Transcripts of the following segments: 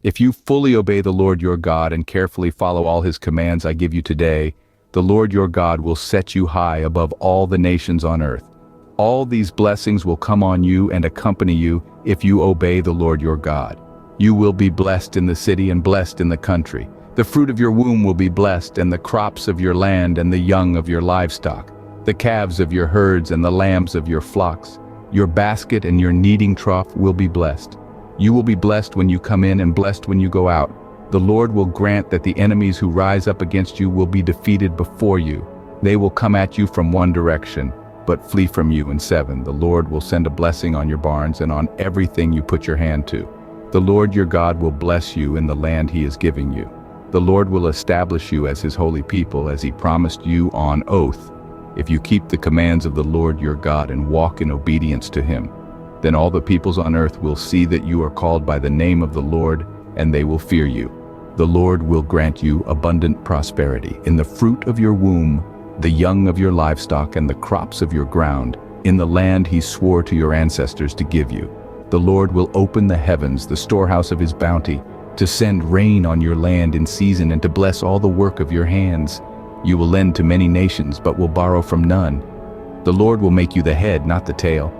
If you fully obey the Lord your God and carefully follow all his commands I give you today, the Lord your God will set you high above all the nations on earth. All these blessings will come on you and accompany you if you obey the Lord your God. You will be blessed in the city and blessed in the country. The fruit of your womb will be blessed, and the crops of your land and the young of your livestock, the calves of your herds and the lambs of your flocks. Your basket and your kneading trough will be blessed. You will be blessed when you come in and blessed when you go out. The Lord will grant that the enemies who rise up against you will be defeated before you. They will come at you from one direction, but flee from you in seven. The Lord will send a blessing on your barns and on everything you put your hand to. The Lord your God will bless you in the land he is giving you. The Lord will establish you as his holy people, as he promised you on oath. If you keep the commands of the Lord your God and walk in obedience to him, then all the peoples on earth will see that you are called by the name of the Lord, and they will fear you. The Lord will grant you abundant prosperity in the fruit of your womb, the young of your livestock, and the crops of your ground, in the land he swore to your ancestors to give you. The Lord will open the heavens, the storehouse of his bounty, to send rain on your land in season and to bless all the work of your hands. You will lend to many nations, but will borrow from none. The Lord will make you the head, not the tail.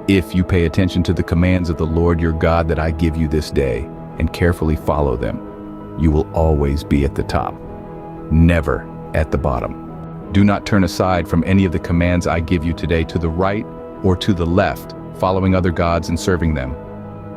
If you pay attention to the commands of the Lord your God that I give you this day, and carefully follow them, you will always be at the top, never at the bottom. Do not turn aside from any of the commands I give you today to the right or to the left, following other gods and serving them.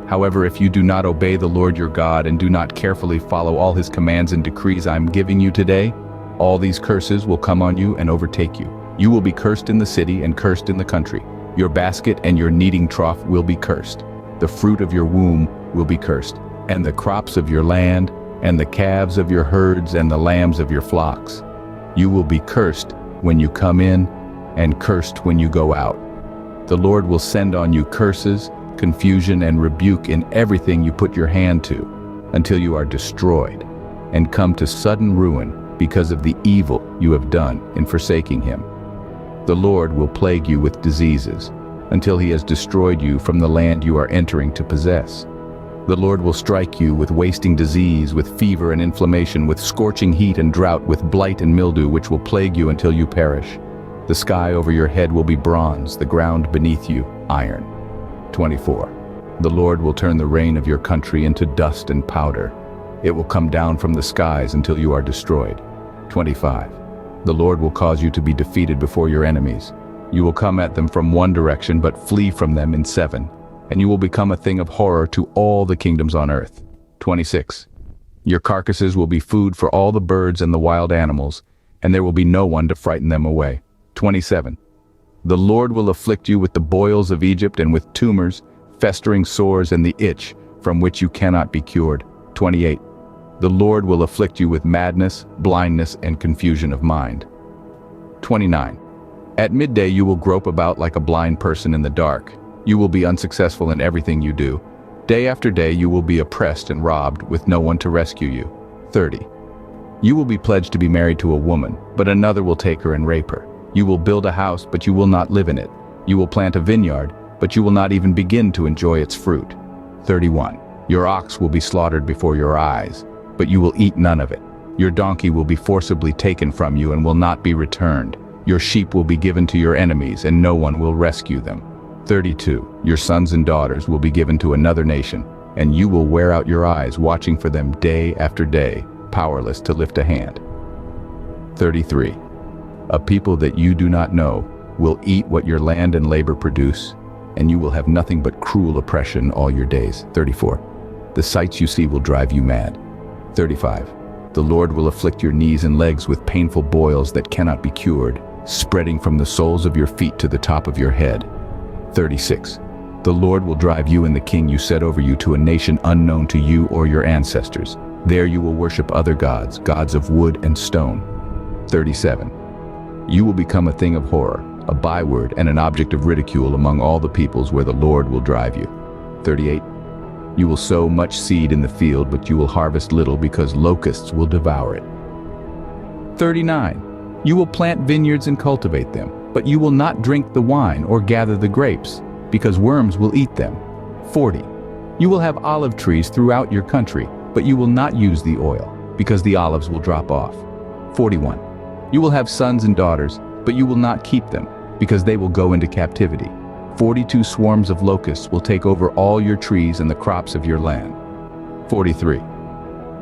However, if you do not obey the Lord your God and do not carefully follow all his commands and decrees I am giving you today, all these curses will come on you and overtake you. You will be cursed in the city and cursed in the country. Your basket and your kneading trough will be cursed. The fruit of your womb will be cursed, and the crops of your land, and the calves of your herds and the lambs of your flocks. You will be cursed when you come in, and cursed when you go out. The Lord will send on you curses, confusion, and rebuke in everything you put your hand to, until you are destroyed, and come to sudden ruin because of the evil you have done in forsaking him. The Lord will plague you with diseases, until he has destroyed you from the land you are entering to possess. The Lord will strike you with wasting disease, with fever and inflammation, with scorching heat and drought, with blight and mildew, which will plague you until you perish. The sky over your head will be bronze, the ground beneath you iron. 24. The Lord will turn the rain of your country into dust and powder. It will come down from the skies until you are destroyed. 25. The Lord will cause you to be defeated before your enemies. You will come at them from one direction, but flee from them in seven, and you will become a thing of horror to all the kingdoms on earth. 26. Your carcasses will be food for all the birds and the wild animals, and there will be no one to frighten them away. 27. The Lord will afflict you with the boils of Egypt and with tumors, festering sores, and the itch from which you cannot be cured. 28. The Lord will afflict you with madness, blindness, and confusion of mind. 29. At midday you will grope about like a blind person in the dark. You will be unsuccessful in everything you do. Day after day you will be oppressed and robbed, with no one to rescue you. 30. You will be pledged to be married to a woman, but another will take her and rape her. You will build a house, but you will not live in it. You will plant a vineyard, but you will not even begin to enjoy its fruit. 31. Your ox will be slaughtered before your eyes, but you will eat none of it. Your donkey will be forcibly taken from you and will not be returned. Your sheep will be given to your enemies, and no one will rescue them. 32. Your sons and daughters will be given to another nation, and you will wear out your eyes watching for them day after day, powerless to lift a hand. 33. A people that you do not know will eat what your land and labor produce, and you will have nothing but cruel oppression all your days. 34. The sights you see will drive you mad. 35. The Lord will afflict your knees and legs with painful boils that cannot be cured, spreading from the soles of your feet to the top of your head. 36. The Lord will drive you and the king you set over you to a nation unknown to you or your ancestors. There you will worship other gods, gods of wood and stone. 37. You will become a thing of horror, a byword and an object of ridicule among all the peoples where the Lord will drive you. 38. You will sow much seed in the field, but you will harvest little because locusts will devour it. 39. You will plant vineyards and cultivate them, but you will not drink the wine or gather the grapes, because worms will eat them. 40. You will have olive trees throughout your country, but you will not use the oil, because the olives will drop off. 41. You will have sons and daughters, but you will not keep them, because they will go into captivity. 42 swarms of locusts will take over all your trees and the crops of your land. 43.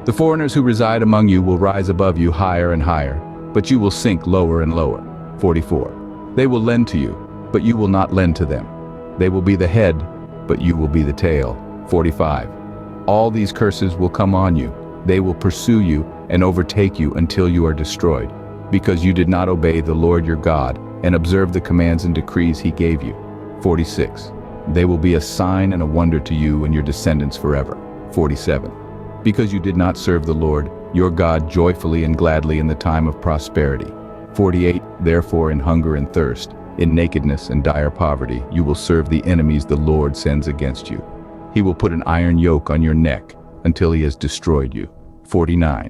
The foreigners who reside among you will rise above you higher and higher, but you will sink lower and lower. 44. They will lend to you, but you will not lend to them. They will be the head, but you will be the tail. 45. All these curses will come on you. They will pursue you and overtake you until you are destroyed, because you did not obey the Lord your God and observe the commands and decrees he gave you. 46. They will be a sign and a wonder to you and your descendants forever. 47. Because you did not serve the Lord, your God, joyfully and gladly in the time of prosperity. 48. Therefore, in hunger and thirst, in nakedness and dire poverty, you will serve the enemies the Lord sends against you. He will put an iron yoke on your neck until he has destroyed you. 49.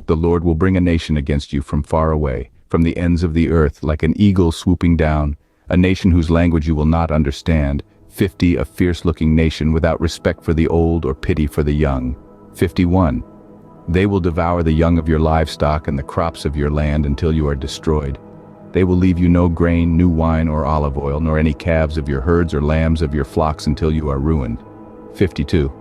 The Lord will bring a nation against you from far away, from the ends of the earth, like an eagle swooping down, a nation whose language you will not understand. 50. A fierce-looking nation without respect for the old or pity for the young. 51. They will devour the young of your livestock and the crops of your land until you are destroyed. They will leave you no grain, new wine, or olive oil, nor any calves of your herds or lambs of your flocks until you are ruined. 52.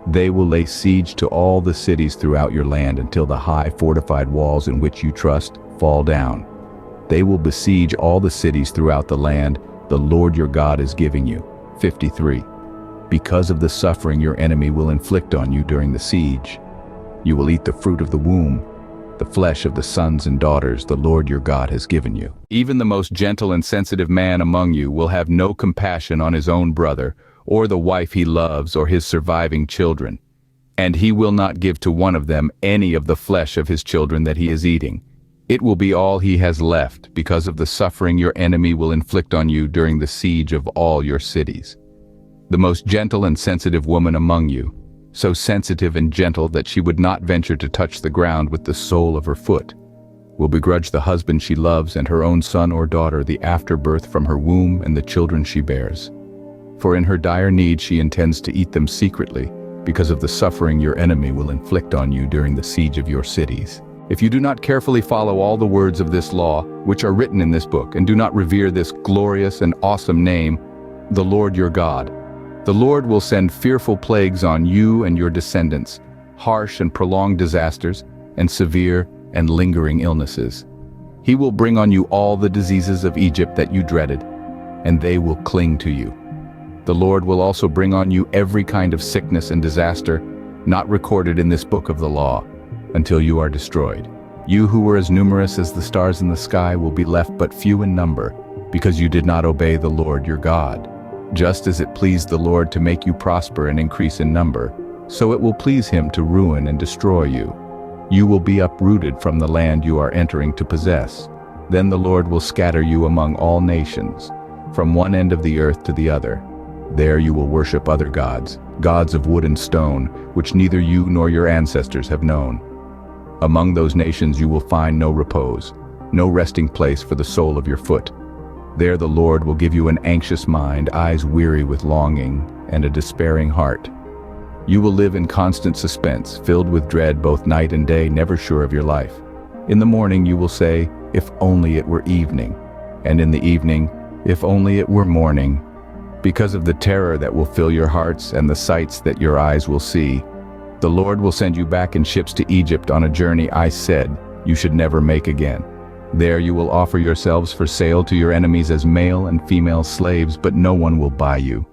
They will lay siege to all the cities throughout your land until the high fortified walls in which you trust fall down. They will besiege all the cities throughout the land the Lord your God is giving you. 53. Because of the suffering your enemy will inflict on you during the siege, you will eat the fruit of the womb, the flesh of the sons and daughters the Lord your God has given you. Even the most gentle and sensitive man among you will have no compassion on his own brother, or the wife he loves, or his surviving children. And he will not give to one of them any of the flesh of his children that he is eating. It will be all he has left, because of the suffering your enemy will inflict on you during the siege of all your cities. The most gentle and sensitive woman among you, so sensitive and gentle that she would not venture to touch the ground with the sole of her foot, will begrudge the husband she loves and her own son or daughter the afterbirth from her womb and the children she bears. For in her dire need she intends to eat them secretly, because of the suffering your enemy will inflict on you during the siege of your cities. If you do not carefully follow all the words of this law, which are written in this book, and do not revere this glorious and awesome name, the Lord your God, the Lord will send fearful plagues on you and your descendants, harsh and prolonged disasters, and severe and lingering illnesses. He will bring on you all the diseases of Egypt that you dreaded, and they will cling to you. The Lord will also bring on you every kind of sickness and disaster not recorded in this book of the law, until you are destroyed. You who were as numerous as the stars in the sky will be left but few in number, because you did not obey the Lord your God. Just as it pleased the Lord to make you prosper and increase in number, so it will please him to ruin and destroy you. You will be uprooted from the land you are entering to possess. Then the Lord will scatter you among all nations, from one end of the earth to the other. There you will worship other gods, gods of wood and stone, which neither you nor your ancestors have known. Among those nations you will find no repose, no resting place for the sole of your foot. There the Lord will give you an anxious mind, eyes weary with longing, and a despairing heart. You will live in constant suspense, filled with dread both night and day, never sure of your life. In the morning you will say, "If only it were evening," and in the evening, "If only it were morning," because of the terror that will fill your hearts and the sights that your eyes will see. The Lord will send you back in ships to Egypt on a journey I said you should never make again. There you will offer yourselves for sale to your enemies as male and female slaves, but no one will buy you.